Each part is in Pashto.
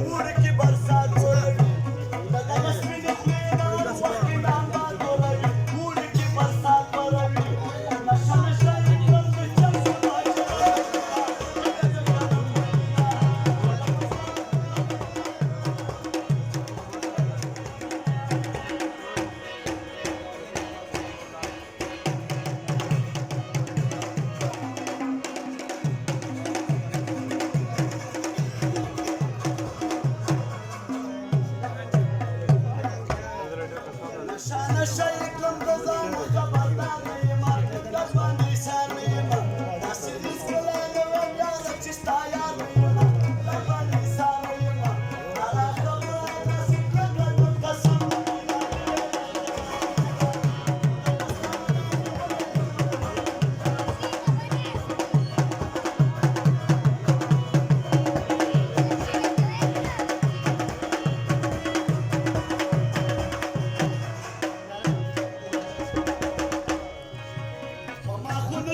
وړکي برسات جوړوي د دغه سپینې خولې نه وختي ډانګا جوړوي وړکي برسات جوړوي نشه نشه یې کړم د چمچو باچا نشه یې کړم د ځانه خبردار نه یم د ژوند ایسار نه یم داسې هېڅکله نه وم یاره چې ستا یار نه یم د ژوند ایسار نه یم هغه خبره داسې کلکه نور قسم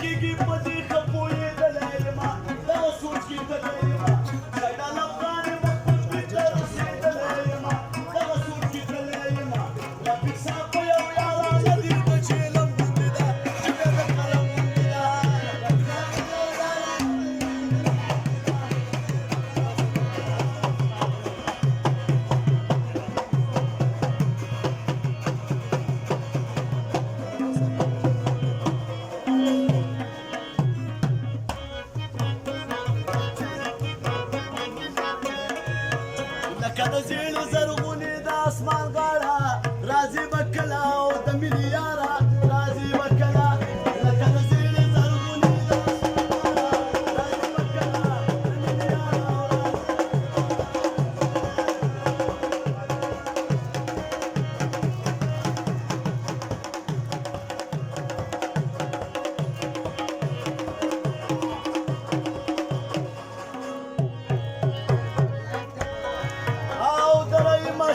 کېږي په دې ښه پوهېدلی یمه دغه سوچ کې تللی یمه شیطان افغان یم خپل کې ته رسېدلی یمه دغه سوچ کې تللی یمه رفیق صاحب په یو یارانه دې ته چې علم غوندې ده چې بیا د قلم غوندې ده لکه د زیړې زرغونې د اسمان غاړه راځي به کله او د مینې یاره راځي به کله لکه د زیړې زرغونې د اسمان غاړه راځي به کله د مینې یاره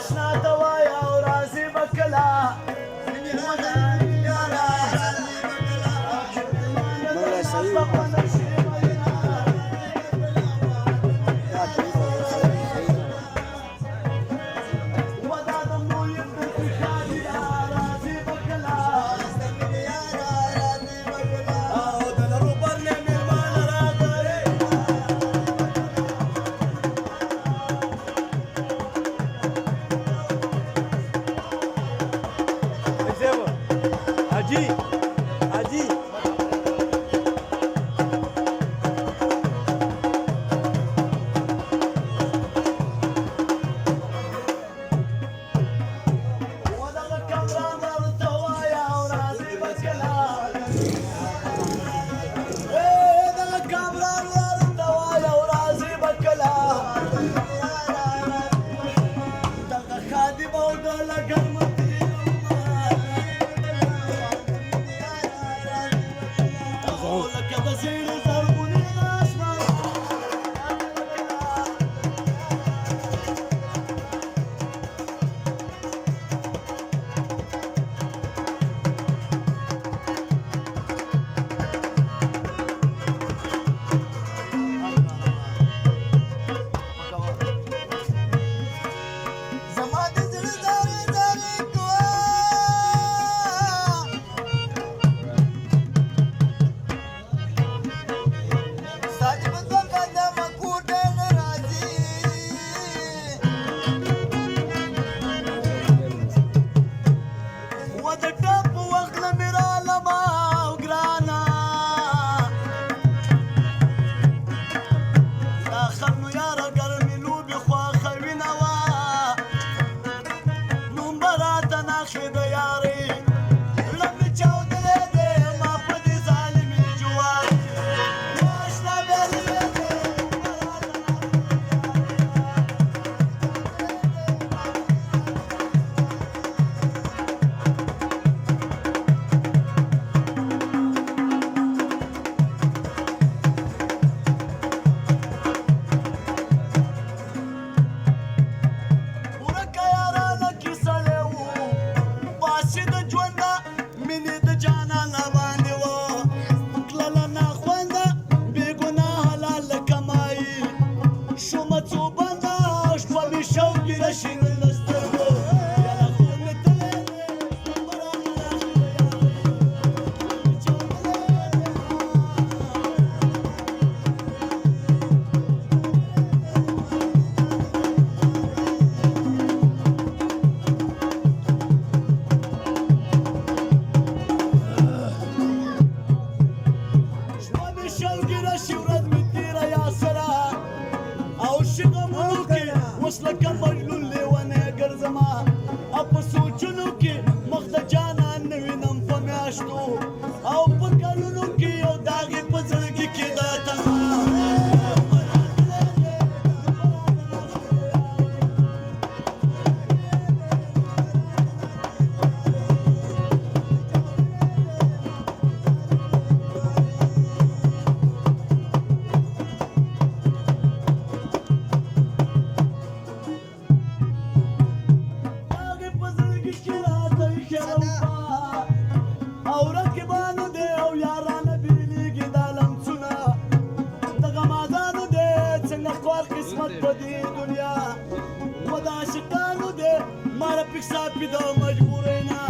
اشنا ته وایه او راځي به کله Haji, Haji. او په کلونو کې یو داغ یې په زړګي کې دا تنها قسمت په دې دنیا و د عاشقانو دی ماله پکسا پیدا مجبورې نه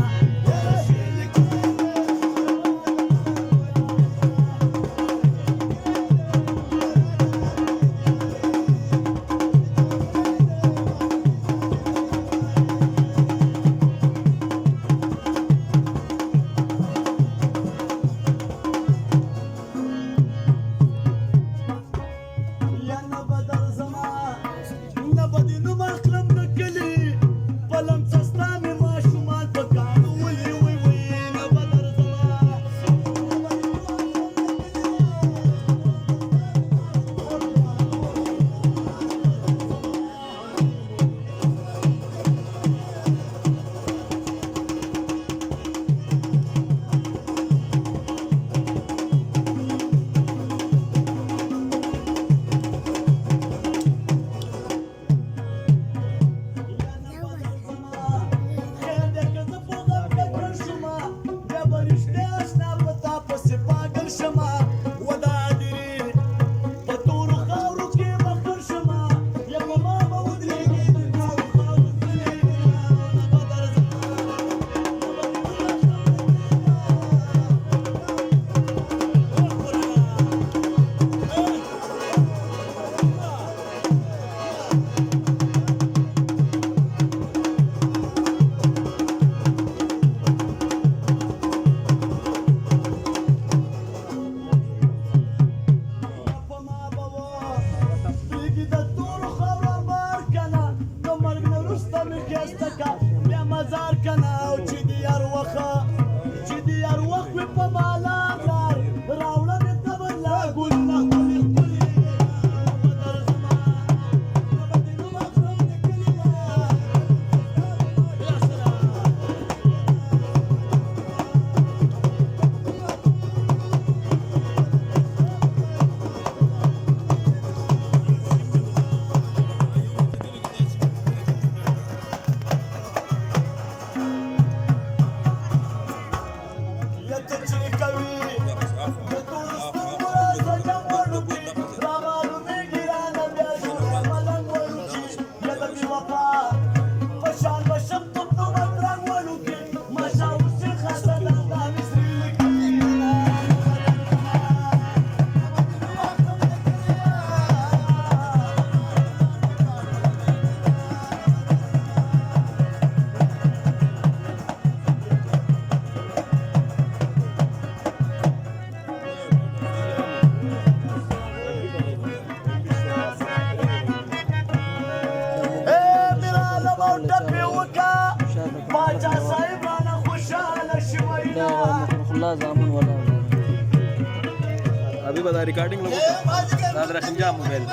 अभी बता रिकॉर्डिंग लोगों का रखन जा मोबाइल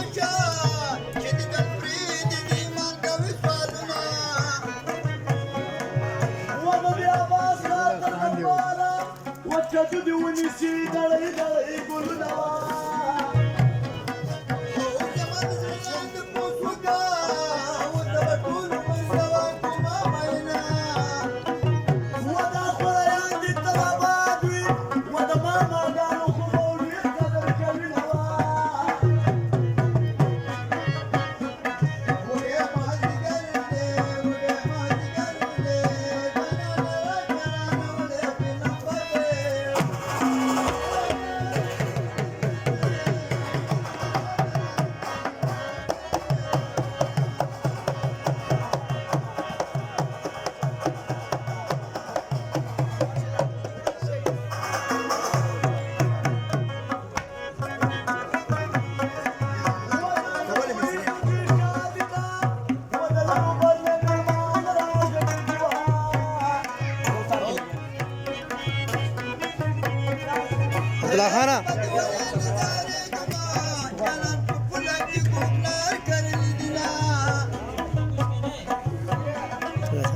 خانه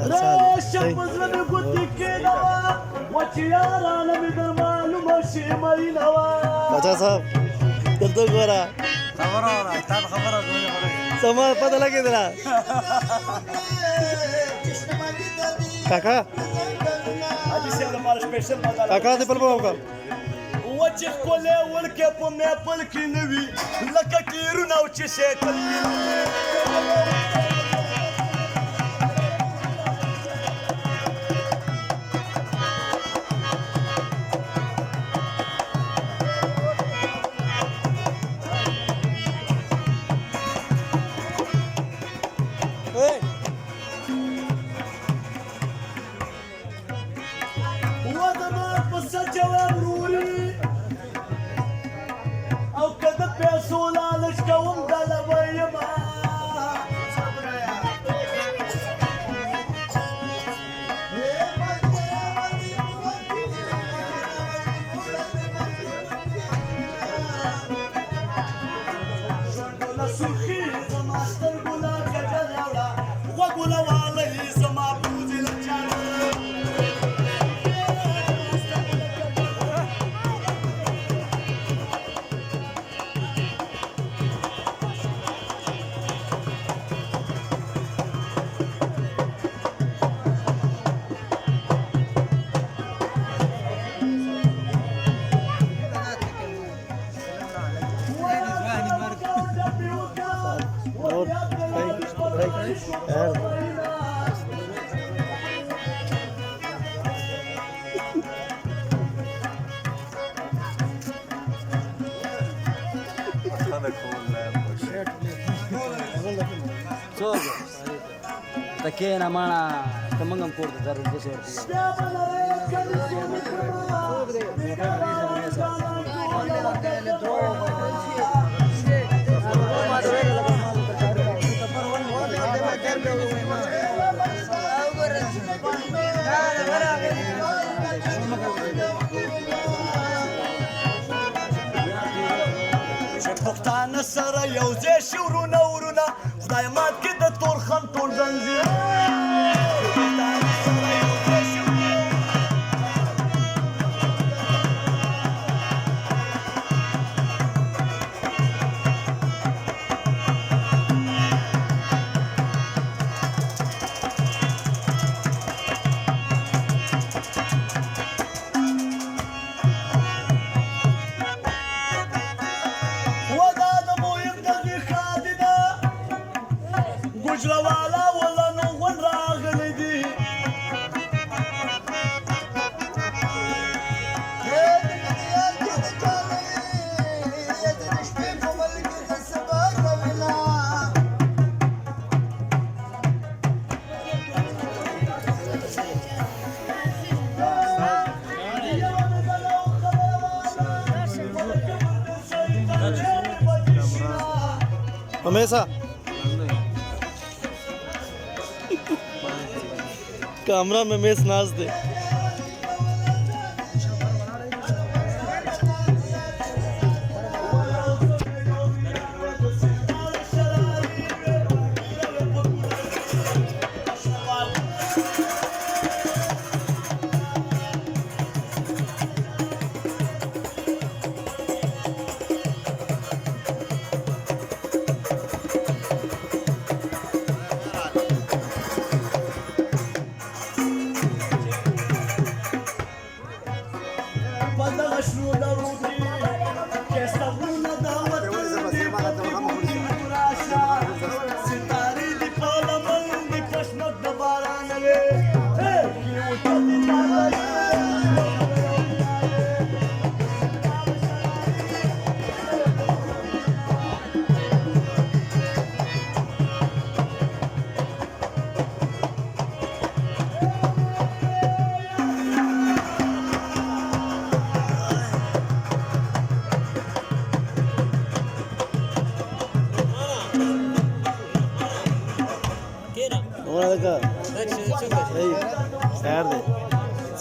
راشم بزرم گوتی که نوا وچی یارانه می در معلوم شیمایی نوا بچا صاحب دلته ګوره سما پته لګېدله کاکا حاجی صاحب हमारा स्पेशल मजा کاکا دې بل به وکړه وچ کوله ولکه په مې پل کې نوي لکه کیرونه او چې شیطان تکینا مانا تمنگم کور ته ضرور دې پښتانه سره یو ځای شو ورونه ورونه خدای مات کې د تورخم ټول زنځیر پښتانه سره یو ځای شو والا ولا نو ون راغلی دی हमेशा कैमरा में मेस नाच दे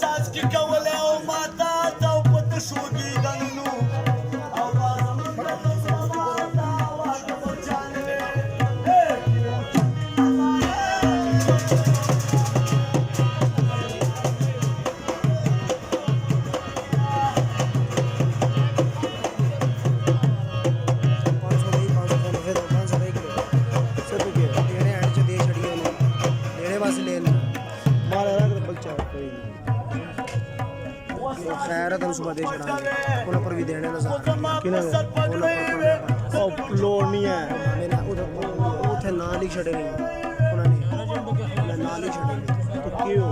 Saski kawale o mata tau patu shogi danu خیرت هم صبح دے چڑھانے انہوں پر بھی دینے نظر लोड नहीं है میں نے اتنے نام لکھ چھڑے نہیں انہوں نے نام لکھ چھڑے نہیں तो क्यों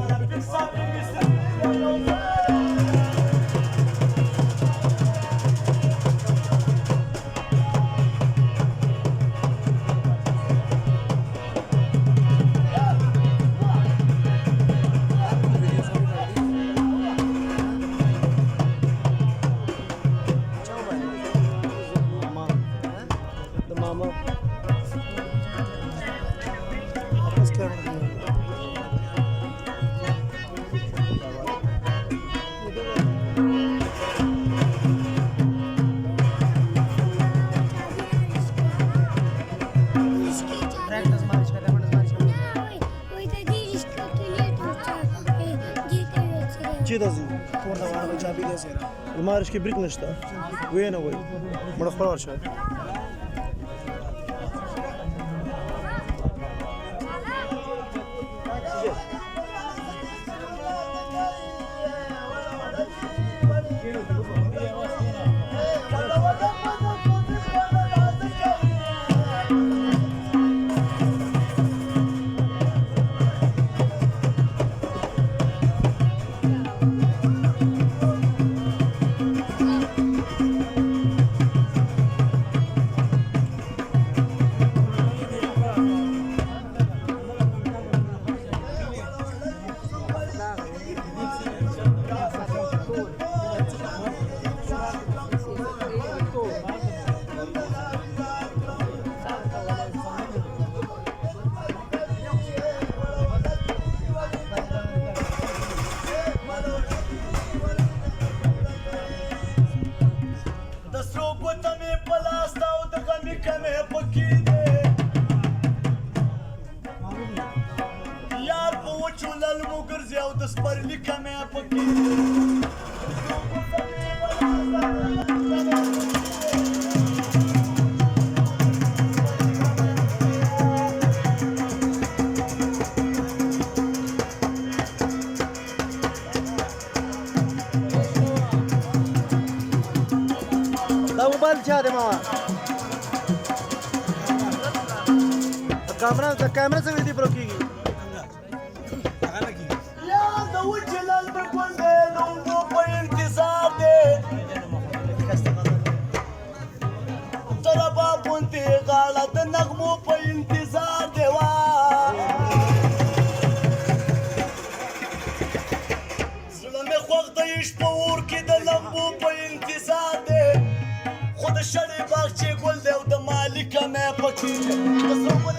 मामा आपस क्या چی دا زی پورته واره چابي دې سره المارش کې بریک نشته وینه وای مړ خبر شه دا موبایل چا دی ماما کیمرا څنګه دی پرو کیږي یا د وجلال په ګوندې نو په انتظار دی تر بابونتي غاړه د نغمو په انتظار دی وا زړه مې خوښ دی شپه اور کې د لمبو په انتظار دی خود شړې باغچې ګل دی او د مالک مې پکې د زړه په